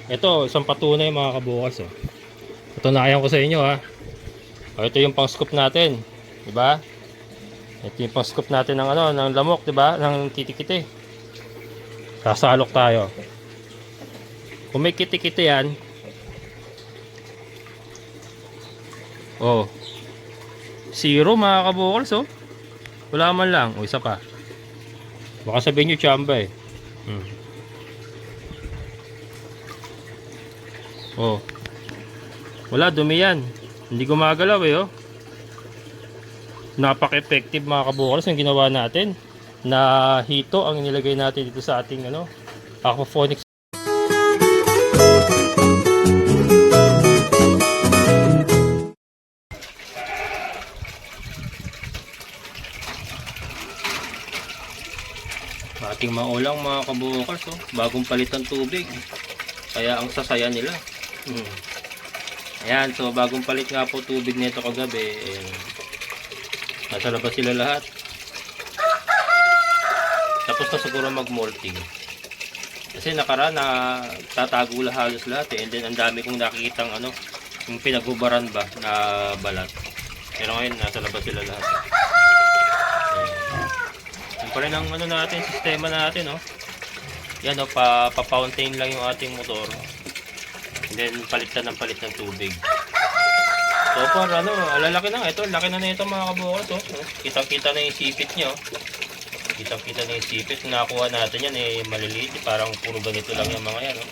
Ito, isang patunay mga kabukas. Oh. Patunayan ko sa inyo ha. O, ito yung pang scoop natin. Diba? Ito yung pang scoop natin ng, ano, ng lamok. Diba? Ng kitikite. Sasalok tayo. Kung may kitikite yan. Oh. Zero mga kabukals. Oh. Wala man lang. O, isa pa. Baka sabihin nyo chamba eh. Oh. Wala, dumi yan. Hindi gumagalaw eh, oh. Napaka-effective mga kabukals yung ginawa natin. Na hito ang nilagay natin dito sa ating ano, aquaponics. Ating maulang mga kabukals, oh. Bagong palit ng tubig. Kaya ang sasaya nila. Ayan, so bagong palit nga po tubig nito kagabi. Nasa labas sila lahat. Tapos na siguro mag-molting. Kasi nakaraan na tatago halos lahat eh. And then ang dami kong nakikitang ano, yung pinagbubaran ba na balat. Pero ngayon nasa labas sila lahat. Yan pa rin ang ano natin, sistema natin, oh. Yan, oh, pa-fountain lang yung ating motor. And then palit ng tubig. So for ano, alalaki na ito, laki na ito mga kabukas, oh. Kitang-kita na yung sipit niya, oh. Kitang-kita na yung sipit. Nakuha natin yan eh, maliliit, parang puro ganito lang yung mga yan, oh.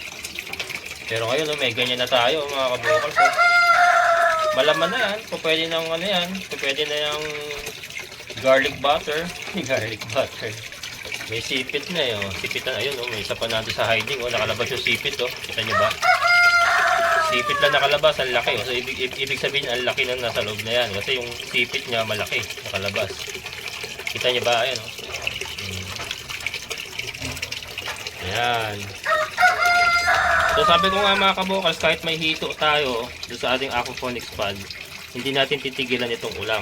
Pero ngayon, oh, may ganyan na tayo mga kabukas, oh. Malaman na yan, kung pwede ng ano yan, kung pwede na yung garlic butter. Garlic butter. May sipit na eh, oh. Sipit na, ayun, oh, may isa pa natin sa hiding, oh. Nakalabas yung sipit, oh. Kita nyo ba? Sipit lang nakalabas, ang laki. So, ibig sabihin, ang laki na nasa loob na yan. Kasi yung sipit niya malaki, nakalabas. Kita niyo ba? Ayan, oh. Ayan. So, sabi ko nga mga kabukals, kahit may hito tayo doon sa ating aquaponics pad, hindi natin titigilan itong ulang.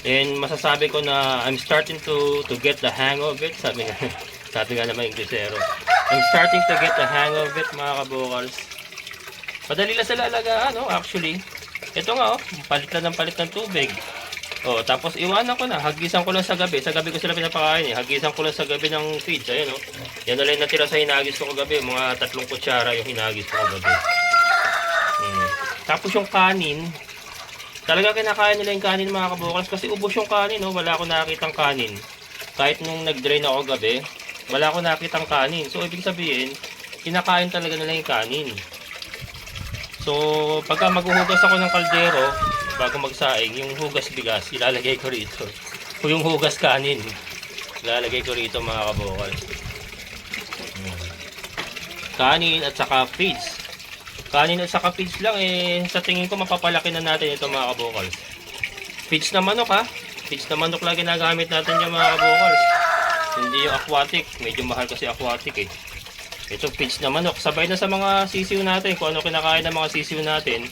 And masasabi ko na I'm starting to get the hang of it. Sabi nga naman yung Inglesero. I'm starting to get the hang of it mga kabukals. Madali lang sila alagaan, no? Actually. Ito nga, oh, palit ng tubig. Oh, tapos iwanan ko na, hagisan ko lang sa gabi. Sa gabi ko sila pinapakain eh. Hagisan ko lang sa gabi ng feeds, ayan, oh. Yan na lang natira sa hinagis ko kagabi, mga 3 kutsara yung hinagis ko kagabi. Tapos yung kanin, talaga kinakain nila yung kanin mga kabukals kasi ubos yung kanin, no? Wala akong nakitang kanin. Kahit nung nag-drain ako gabi, wala akong nakitang kanin. So ibig sabihin, kinakain talaga nila yung kanin. So, pagka maghuhugas ako ng kaldero, bago magsaing, yung hugas bigas, ilalagay ko rito. O yung hugas kanin, ilalagay ko rito mga kabukal. Kanin at saka feeds. Kanin at saka feeds lang, eh, sa tingin ko mapapalaki na natin ito mga kabukal. Feeds na manok ha. Feeds na manok lang ginagamit natin yung mga kabukal. Hindi yung aquatic, medyo mahal kasi aquatic eh. Ito feeds na manok, sabay na sa mga sisiw natin, kung ano kinakain ng mga sisiw natin.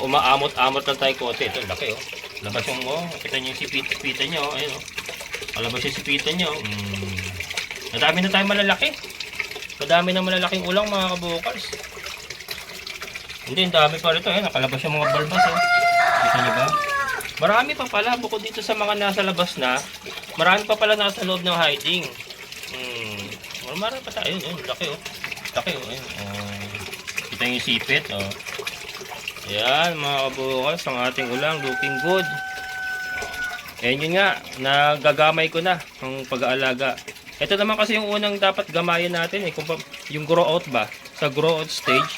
Umaamot-amot lang tayo konti. Ito, laki oh. Labas yung, oh, kita nyo yung sipitan nyo, oh. Ayun oh. Malabas yung sipitan nyo. Madami na tayo malalaki. Madami na malalaking ulang mga kabukals. Hindi, dami pa rito, eh. Nakalabas yung mga balbas, oh. Kita nyo ba? Marami pa pala, bukod dito sa mga nasa labas na, marami pa pala nasa loob ng hiding. Marami pa tayo, yun, laki oh. Laki oh, ayun. Kita yung sipit, oh. Ayan, mga kabukals, ang ating ulang, looking good. Ayan yun nga, nagagamay ko na ang pag-aalaga. Ito naman kasi yung unang dapat gamayan natin, eh, kung yung grow out ba, sa grow out stage.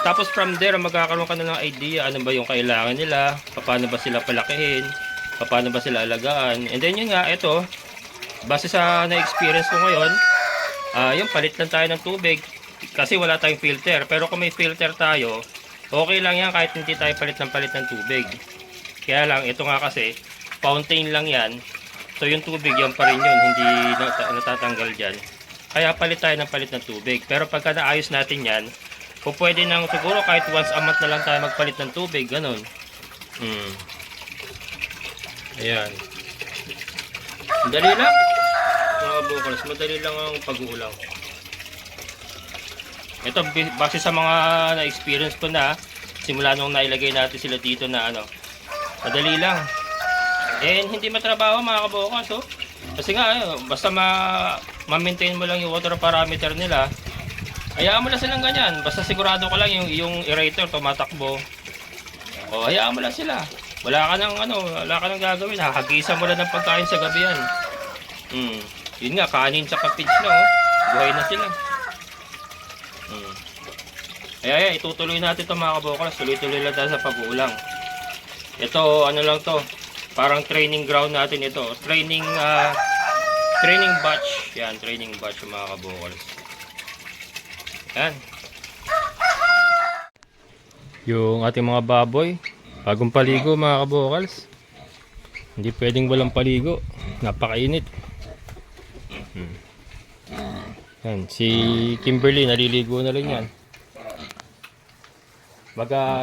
Tapos from there, magkakaroon ka na ng idea, ano ba yung kailangan nila, paano ba sila palakihin, paano ba sila alagaan. And then yun nga, ito, base sa na-experience ko ngayon, yung palit lang tayo ng tubig kasi wala tayong filter. Pero kung may filter tayo, okay lang yan kahit hindi tayo palit ng tubig. Kaya lang, ito nga kasi, fountain lang yan. So yung tubig, yan pa rin yun, hindi natatanggal dyan. Kaya palit tayo ng tubig. Pero pagka naayos natin yan, kung pwede nang siguro kahit once a month na lang tayo magpalit ng tubig, ganun. Ayan. Dali lang. Mga kabukals, madali lang ang pag-uulang. Ito, base sa mga na-experience ko na, simula nung nailagay natin sila dito na ano, madali lang. And hindi matrabaho mga kabukas, oh. Kasi nga, basta ma-maintain mo lang yung water parameter nila, hayaan mo lang silang ganyan. Basta sigurado ka lang yung aerator tumatakbo. O, hayaan mo lang sila. Wala ka nang gagawin. Hahagisan mo lang ng pagkain sa gabi yan. Yun nga, kanin tsaka feeds na, oh. Buhay na sila. Kaya itutuloy natin ito mga kabukas. Tuloy-tuloy lang tayo sa pag-uulang. Ito, ano lang to. Parang training ground natin ito. Training batch. Yan, training batch mga kabukas. Yan. Yung ating mga baboy. Bagong paligo mga kabukals. Hindi pwedeng walang paligo. Napakainit. Yan, si Kimberly naliligo na rin yan.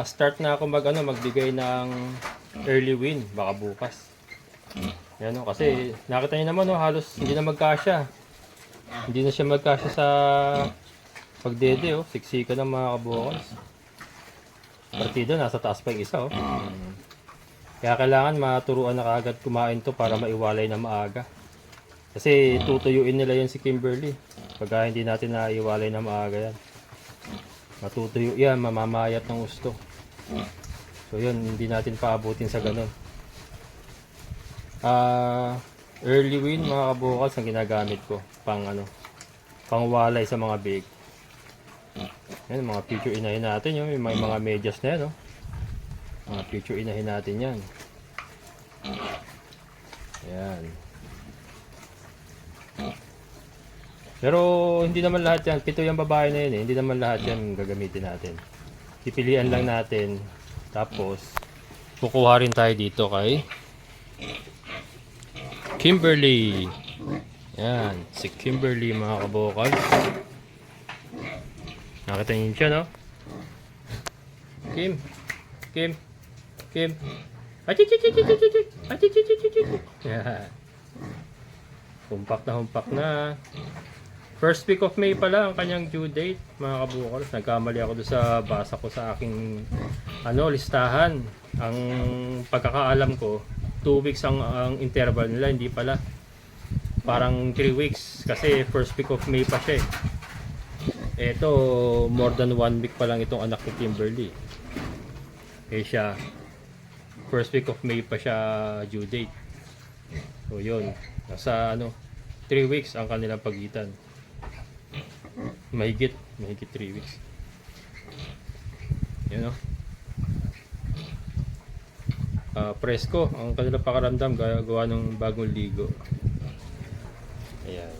Start na ako magbigay ng early win baka bukas. Yan, kasi nakita niyo naman halos hindi na magkasya. Hindi na siya magkasya sa pagdede, siksika ng mga kabukals. Partido nasa taas pa yung isa, Kaya kailangan maturuan na kaagad kumain to para maiwalay na maaga. Kasi tutuyuin nila yan si Kimberly. Pagka hindi natin naiwalay na maaga yan. Matutuyo yan, mamamayat ng gusto. So yun, hindi natin paabutin sa ganun. Early win mga kabukals ang ginagamit ko. Pangwalay sa mga big. Yan, mga future inahin natin yun. May mga medyas na yan, mga future inahin natin yan. Ayan. Pero hindi naman lahat yan. 7 yung babae na yun, Hindi naman lahat yan gagamitin natin. Pipilian lang natin. Tapos, kukuha rin tayo dito kay Kimberly. Yan. Si Kimberly mga kabukal. Nakita niyo siya, no? Kim. Yan. Humpak na. First week of May pala ang kanyang due date, mga kabukal. Nagkamali ako doon sa basa ko sa aking listahan. Ang pagkakaalam ko, 2 weeks ang interval nila, hindi pala. Parang 3 weeks kasi first week of May pa siya. Ito, more than 1 week pa lang itong anak ni Kimberly. Siya, first week of May pa siya due date. So yun, nasa 3 weeks ang kanilang pagitan. Mahigit 3 weeks. Yun, presko ang kanilang pakaramdam gawa ng bagong ligo. Ayan.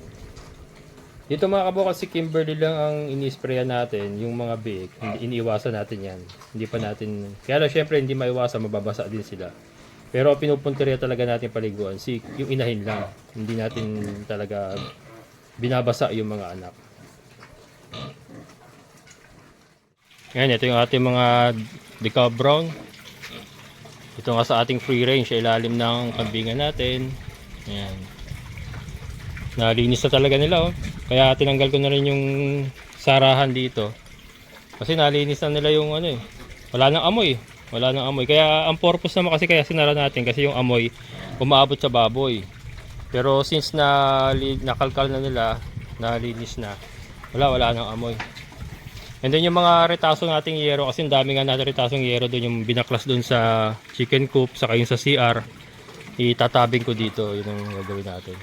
Dito mga kabukal, si Kimberly lang ang ini-sprayan natin, yung mga big, iniiwasan natin yan. Hindi pa natin, kaya lang syempre hindi maiwasan, mababasa din sila. Pero pinupuntirya talaga natin paliguan, yung inahin lang. Hindi natin talaga binabasa yung mga anak. Yan, ito yung ating mga decal brown. Ito nga sa ating free range, sa ilalim ng kambingan natin. Ayan. Nalinis na talaga nila, Kaya tinanggal ko na rin yung sarahan dito. Kasi nalinis na nila yung wala nang amoy. Kaya ang purpose naman kasi kaya sinara natin kasi yung amoy umaabot sa baboy. Pero since nakalkal na nila, nalinis na, wala nang amoy. And then yung mga retaso nating yero, kasi ang dami nga natin retasong yero doon, yung binaklas doon sa chicken coop, saka yung sa CR, itatabing ko dito, yun ang gagawin natin.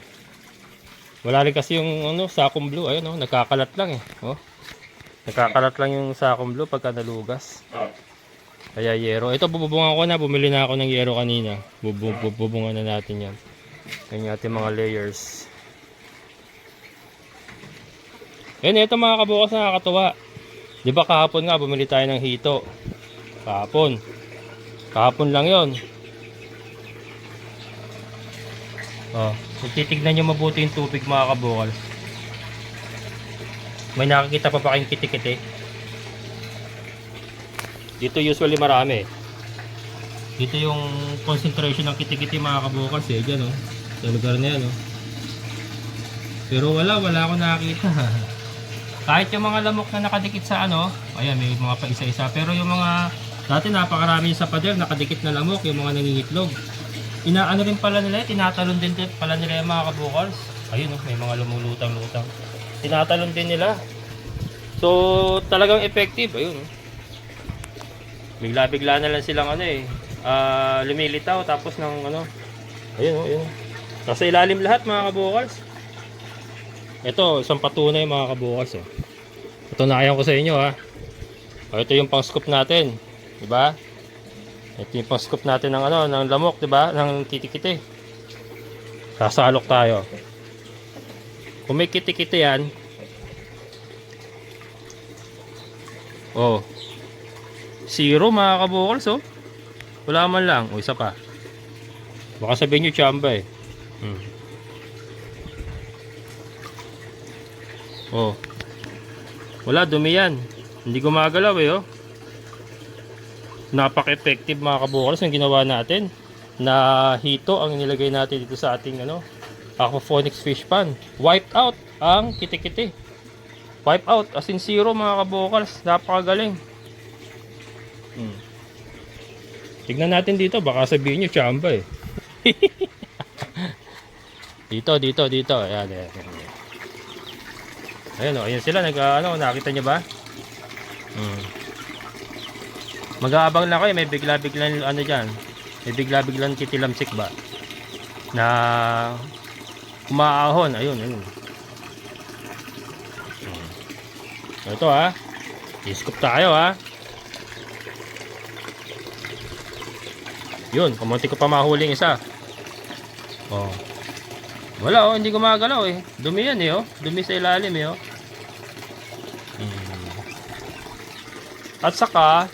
Wala rin kasi yung sakong blue, ayun nagkakalat lang Nagkakalat lang yung sakong blue pagka nalugas. Kaya yero. Ito bubungan ko na, bumili na ako ng yero kanina. Bubungan na natin yan. Yan yung ating mga layers. Yan, ito mga kabukas na nakakatuwa. Di ba kahapon nga bumili tayo ng hito? Kahapon lang yon. Titignan nyo mabuti yung tubig mga kabukal. May nakikita pa ba kayong kiti-kiti? Dito usually marami. Dito yung concentration ng kiti-kiti mga kabukal. Diyan sa lugar na yan Pero wala akong nakakita. Kahit yung mga lamok na nakadikit sa ano, ayan, may mga pa isa-isa. Pero yung mga, dati napakarami sa pader, nakadikit na lamok, yung mga nangingitlog. Inaano rin pala nila, tinatalon din pala nila yung mga kabukals. Ayun, may mga lumulutang-lutang. Tinatalon din nila. So, talagang effective. Ayun. Bigla-bigla na lang silang ano lumilitaw tapos ng ano. Ayun, ayun. Nasa ilalim lahat mga kabukals. Ito, isang patunay mga kabukals. Ito nakayan ko sa inyo ha. Ito yung pang-scoop natin, 'di ba? Ito yung pang-scoop natin ng ano, ng lamok, 'di ba? Ng kitikite. Sasalok tayo. Kung may kitikite yan, oh, 0 mga kabukals, oh. Wala man lang, o isa pa. Baka sabihin nyo chamba eh. Oh. Wala, dumi yan. Hindi gumagalaw eh, oh. Napaka-effective mga kabukals yung ginawa natin. Na hito ang nilagay natin dito sa ating ano, aquaponics fish pan. Wipe out ang kitikiti. Wipe out as in 0 mga kabukals. Napakagaling. Tignan natin dito, baka sabihin nyo chamba eh. Dito. Ayan, ayan. Ayan o, ayan sila, nakita nyo ba? Mag-aabang lang kayo, may bigla-biglang ano dyan. May bigla-biglang kitilamsik ba? Na umaahon, ayun. Ito ha. I-scoop tayo ha. Yun, kamunti ko pa mahuling isa. Oh. Wala oh, hindi gumagalaw eh. Dumi yan eh oh. Dumi sa ilalim eh oh. At saka,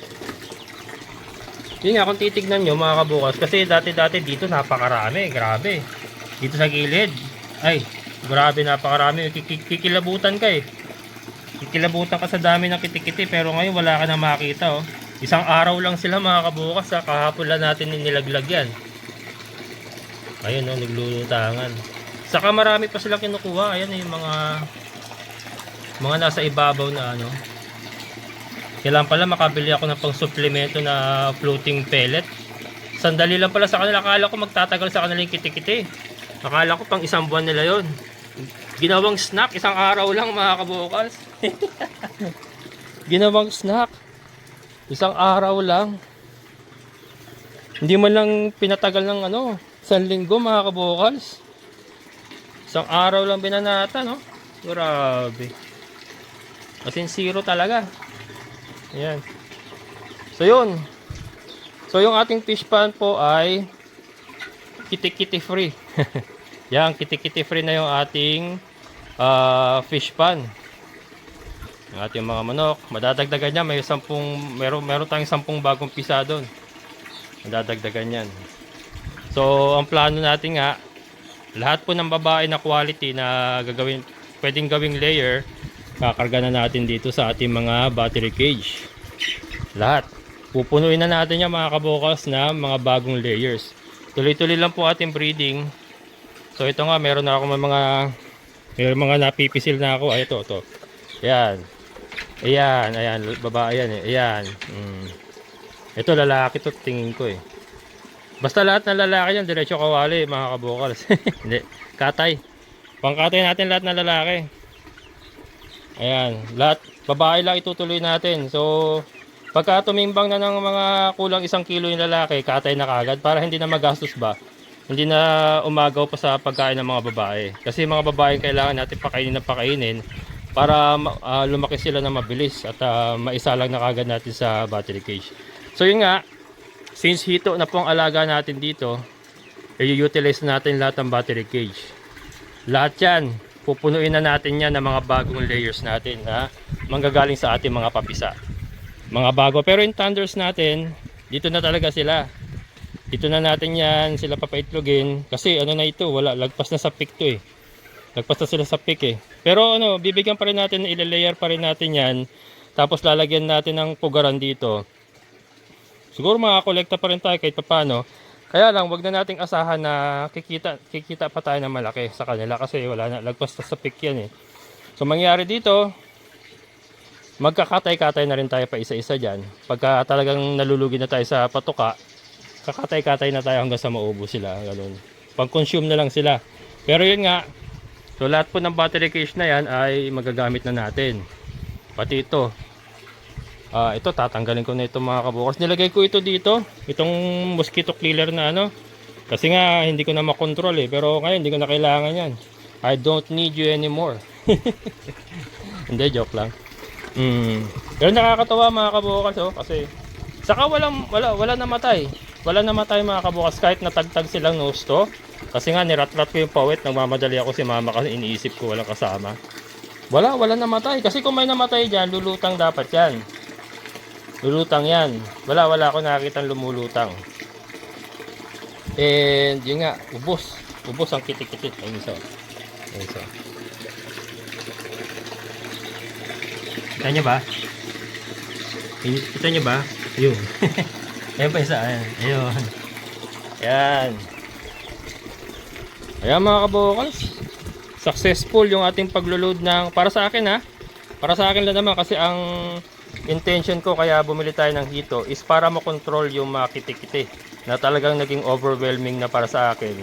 yun nga kung titignan nyo mga kabukas, kasi dati dito napakarami, grabe. Dito sa gilid, ay, grabe napakarami. Kikilabutan ka eh. Kikilabutan ka sa dami ng kitikiti, pero ngayon wala ka na makita oh. Isang araw lang sila mga kabukas, sa kahapon lang natin nilaglag yan. Ayun oh, naglulutangan. Saka marami pa sila kinukuha. Ayan yung mga nasa ibabaw na ano. Kailangan pala makabili ako ng pang suplemento na floating pellet. Sandali lang pala sa kanila. Akala ko magtatagal sa kanila yung kitikiti. Akala ko pang isang buwan nila yon. Ginawang snack, isang araw lang mga kabukals. Ginawang snack, isang araw lang. Hindi man lang pinatagal ng ano, 1 linggo mga kabukals. Isang araw lang binanata, no? Grabe. As in 0 talaga. Ayan. So yun. So yung ating fish pan po ay kitikiti free. Yan, kitikiti free na yung ating fish pan. Yung ating mga manok. Madadagdagan niya. Meron tayong 10 bagong pisa doon. Madadagdagan yan. So ang plano natin nga, lahat po ng babae na quality na pwedeng gawing layer, kakarga na natin dito sa ating mga battery cage. Lahat. Pupunuin na natin yan mga kabukas na mga bagong layers. Tuloy-tuloy lang po ating breeding. So ito nga, meron mga napipisil na ako. Ay, ito. Ayan. Ayan, babae yan eh. Ayan. Ito lalaki to, tingin ko eh. Basta lahat ng lalaki yan, diretso kawali mga kabukals. Hindi, katay. Pangkatay natin lahat ng lalaki. Ayan, lahat babae lang itutuloy natin. So, pagka tumimbang na ng mga kulang 1 kilo yung lalaki, katay na kagad para hindi na magastos ba. Hindi na umagaw pa sa pagkain ng mga babae. Kasi mga babae kailangan natin pakainin para lumaki sila na mabilis at maisalang na kagad natin sa battery cage. So yun nga, since hito na pong alaga natin dito, i-utilize natin lahat ng battery cage. Lahat yan, pupunuin na natin yan ng mga bagong layers natin na manggagaling sa ating mga papisa. Mga bago, pero yung thunders natin, dito na talaga sila. Dito na natin yan, sila papaitlogin. Kasi ano na ito, wala, lagpas na sa peak to eh. Lagpas na sila sa peak eh. Pero ano, bibigyan pa rin natin, ilalayer pa rin natin yan. Tapos lalagyan natin ng pugaran dito. Siguro makakolekta pa rin tayo kahit paano. Kaya lang, wag na nating asahan na kikita pa tayo ng malaki sa kanila kasi wala na, lagpas na sa peak yan eh. So mangyari dito, magkakatay-katay na rin tayo pa isa-isa dyan. Pagka talagang nalulugi na tayo sa patuka, kakatay-katay na tayo hanggang sa maubos sila. Ganun. Pag-consume na lang sila. Pero yun nga, so lahat po ng battery cage na yan ay magagamit na natin. Pati ito. Ito tatanggalin ko na ito mga kabukas. Nilagay ko ito dito. Itong mosquito killer na ano. Kasi nga hindi ko na makontrol eh. Pero ngayon hindi ko na kailangan yan. I don't need you anymore. Hindi, joke lang. Pero nakakatawa mga kabukas oh, kasi saka wala namatay. Wala namatay mga kabukas kahit natagtag silang gusto. Kasi nga nirat-rat ko yung pawit, nagmamadali ako si mama kasi iniisip ko walang kasama. Wala namatay. Kasi kung may namatay dyan, lulutang dapat yan. Lulutang yan. Wala ako nakakitang lumulutang. And yun nga, ubos ang kitik-kitik. Ayun isa. Kita nyo ba? Kita nyo ba? Yun. Ayan pa isa. Ayun. Ayan mga kabokals. Successful yung ating paglo-load ng, para sa akin ha. Para sa akin lang naman kasi ang intention ko kaya bumili tayo ng hito is para makontrol yung mga kitikiti na talagang naging overwhelming na para sa akin.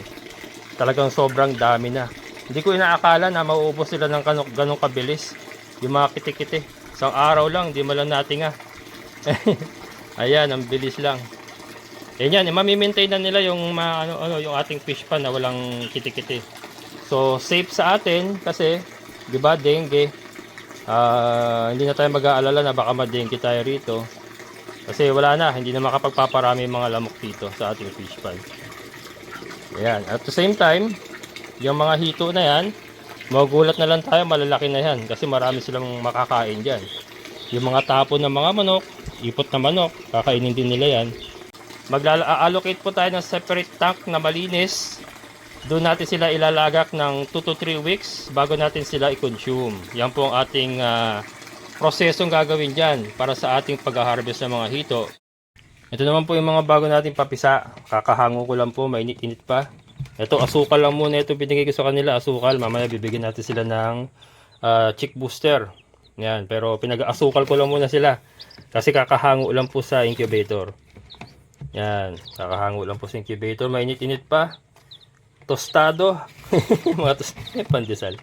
Talagang sobrang dami na. Hindi ko inaakala na mauubos sila ng ganong kabilis yung mga kitikiti. Isang araw lang, di malang natin nga. Ayan, ang bilis lang. Yan, mamimaintain na nila yung yung ating fish pan na walang kitikiti. So, safe sa atin kasi, di ba, dengue. Hindi na tayo mag-aalala na baka ma-dengue tayo rito. Kasi wala na, hindi na makapagpaparami yung mga lamok dito sa ating fish pan. Ayan, at the same time, yung mga hito na yan, magugulat na lang tayo, malalaki na yan kasi marami silang makakain dyan. Yung mga tapon ng mga manok, ipot na manok, kakainin din nila yan. Mag-allocate po tayo ng separate tank na malinis. Doon natin sila ilalagak ng 2 to 3 weeks bago natin sila i-consume. Yan po ang ating prosesong gagawin dyan para sa ating pag-harvest ng mga hito. Ito naman po yung mga bago nating papisa. Kakahango ko lang po, mainit-init pa. Ito, asukal lang muna ito binigay ko sa kanila, asukal. Mamaya bibigyan natin sila ng chick booster. Yan, pero pinag-asukal ko lang muna sila. Kasi kakahango lang po sa incubator. Yan, kakahango lang po sa incubator. Mainit-init pa. Tostado. Mga pandesal.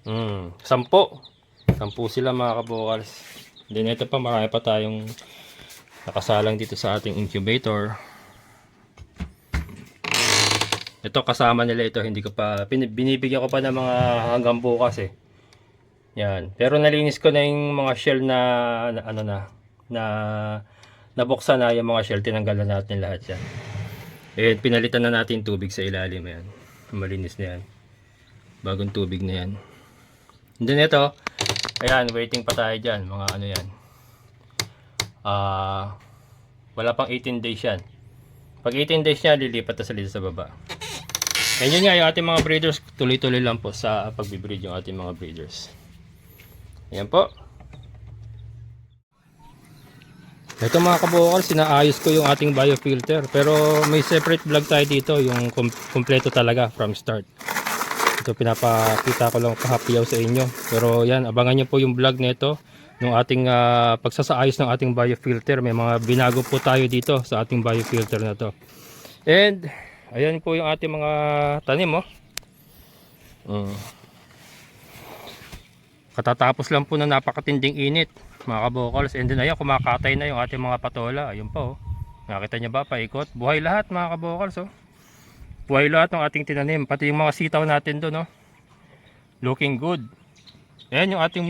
10 sila mga kabokals. Then ito pa, marami pa tayong nakasalang dito sa ating incubator. Ito kasama nila ito, hindi ko pa binibigyan ko pa ng mga hanggang bukas eh. Yan. Pero nalinis ko na yung mga shell na nabuksan na yung mga shell, tinanggalan natin lahat yan. Eh pinalitan na natin tubig sa ilalim yan. Malinis na yan. Bagong tubig na yan. And then ito, ayan, waiting pa tayo diyan, mga ano yan. Wala pang 18 days yan. Pag 18 days niya, lilipat na sila sa baba. And yun nga, yung ating mga breeders, tuloy-tuloy lang po sa pagbibreed yung ating mga breeders. Ayan po. Ito mga kabukal, sinaayos ko yung ating biofilter. Pero may separate vlog tayo dito, yung kompleto talaga from start. Ito pinapakita ko lang pahapiyaw sa inyo. Pero yan, abangan nyo po yung vlog nito. Nung ating pagsasaayos ng ating biofilter. May mga binago po tayo dito sa ating biofilter na to. And ayan po yung ating mga tanim Katatapos lang po na napakatinding init mga kabokals. And then ayan, kumakatay na yung ating mga patola. Ayun po nakita nyo ba, paikot. Buhay lahat mga kabokals buhay lahat ng ating tinanim. Pati yung mga sitaw natin doon looking good. Ayan yung ating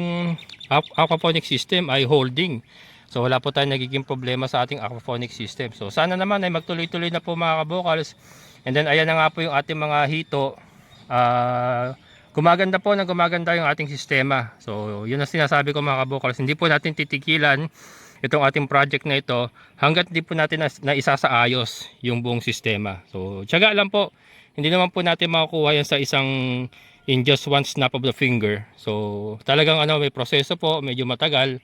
aquaponic system ay holding. So wala po tayong nagiging problema sa ating aquaponic system. So sana naman ay magtuloy-tuloy na po mga kabokals. And then ayan na nga po yung ating mga hito. Gumaganda po ng gumaganda yung ating sistema. So yun ang sinasabi ko mga kabokals. Hindi po natin titigilan itong ating project na ito hanggat hindi po natin na isasaayos yung buong sistema. So tiyaga lang po. Hindi naman po natin makukuha yan sa isang in just one snap of the finger. So talagang may proseso po, medyo matagal.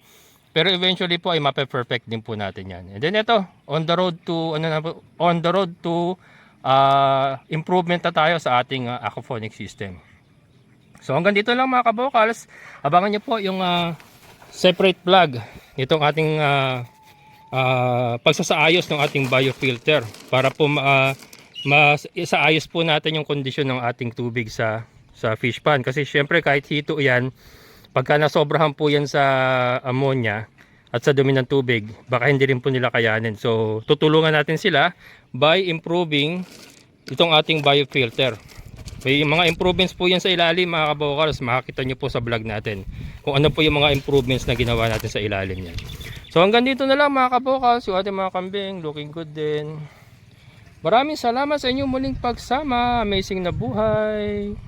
Pero eventually po ay mape-perfect din po natin yan. And then ito, on the road to improvement na tayo sa ating aquaponic system. So hanggang dito lang mga kabokals. Abangan nyo po yung separate plug itong ating pagsasaayos ng ating biofilter para po isaayos po natin yung kondisyon ng ating tubig sa fish pond. Kasi syempre kahit hito yan, pagka nasobrahan po yan sa ammonia at sa dumi ng tubig, baka hindi rin po nila kayanin. So tutulungan natin sila by improving itong ating biofilter. May mga improvements po yan sa ilalim mga kabokals. Makakita nyo po sa vlog natin kung ano po yung mga improvements na ginawa natin sa ilalim yan. So hanggang dito na lang mga kabokals. Yung ating mga kambing looking good din. Maraming salamat sa inyong muling pagsama. Amazing na buhay.